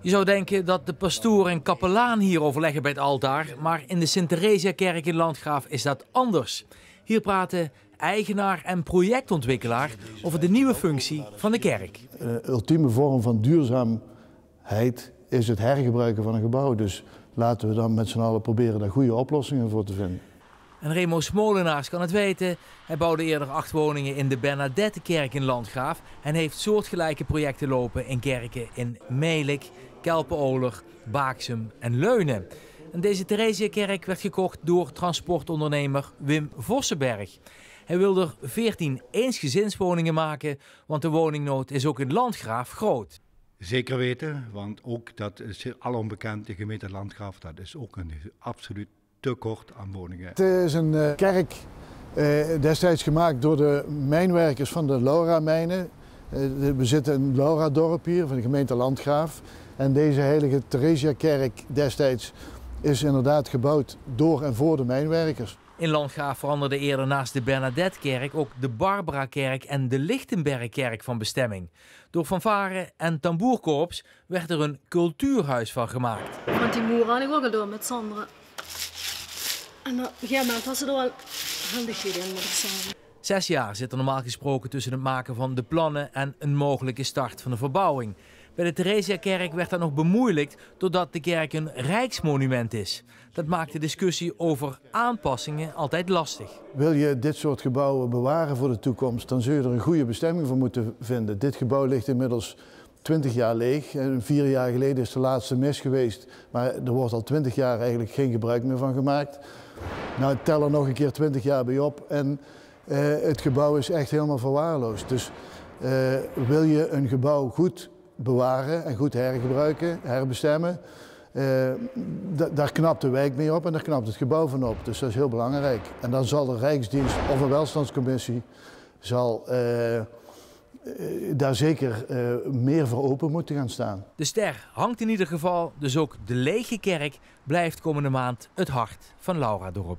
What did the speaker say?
Je zou denken dat de pastoor en kapelaan hier overleggen bij het altaar, maar in de Sint-Theresia-kerk in Landgraaf is dat anders. Hier praten eigenaar en projectontwikkelaar over de nieuwe functie van de kerk. Een ultieme vorm van duurzaamheid is het hergebruiken van een gebouw. Dus laten we dan met z'n allen proberen daar goede oplossingen voor te vinden. En Remo Smolenaars kan het weten. Hij bouwde eerder 8 woningen in de Bernadettekerk in Landgraaf en heeft soortgelijke projecten lopen in kerken in Melick, Kelpen-Oler, Baaksum en Leunen. En deze Theresiakerk werd gekocht door transportondernemer Wim Vossenberg. Hij wil er 14 eensgezinswoningen maken, want de woningnood is ook in Landgraaf groot. Zeker weten, want ook dat is alom bekend, de gemeente Landgraaf, dat is ook een absoluut tekort aan woningen. Het is een kerk destijds gemaakt door de mijnwerkers van de Laura-mijnen. We zitten in een Laura-dorp hier van de gemeente Landgraaf. En deze heilige Theresiakerk destijds is inderdaad gebouwd door en voor de mijnwerkers. In Landgraaf veranderde eerder naast de Bernadettekerk ook de Barbarakerk en de Lichtenbergkerk van bestemming. Door fanfare en tamboerkorps werd er een cultuurhuis van gemaakt. Want die moer had ik ook al door met Sandra. En op een gegeven moment was ze er wel handigheden in, moet ik zeggen. 6 jaar zit er normaal gesproken tussen het maken van de plannen en een mogelijke start van de verbouwing. Bij de Theresiakerk werd dat nog bemoeilijkt doordat de kerk een rijksmonument is. Dat maakt de discussie over aanpassingen altijd lastig. Wil je dit soort gebouwen bewaren voor de toekomst, dan zul je er een goede bestemming voor moeten vinden. Dit gebouw ligt inmiddels 20 jaar leeg. 4 jaar geleden is de laatste mis geweest, maar er wordt al 20 jaar eigenlijk geen gebruik meer van gemaakt. Nou, tel er nog een keer 20 jaar bij op en het gebouw is echt helemaal verwaarloosd. Dus wil je een gebouw goed bewaren en goed hergebruiken, herbestemmen, daar knapt de wijk mee op en daar knapt het gebouw van op. Dus dat is heel belangrijk. En dan zal de Rijksdienst of een welstandscommissie daar zeker meer voor open moeten gaan staan. De ster hangt in ieder geval, dus ook de lege kerk blijft komende maand het hart van Lauradorp.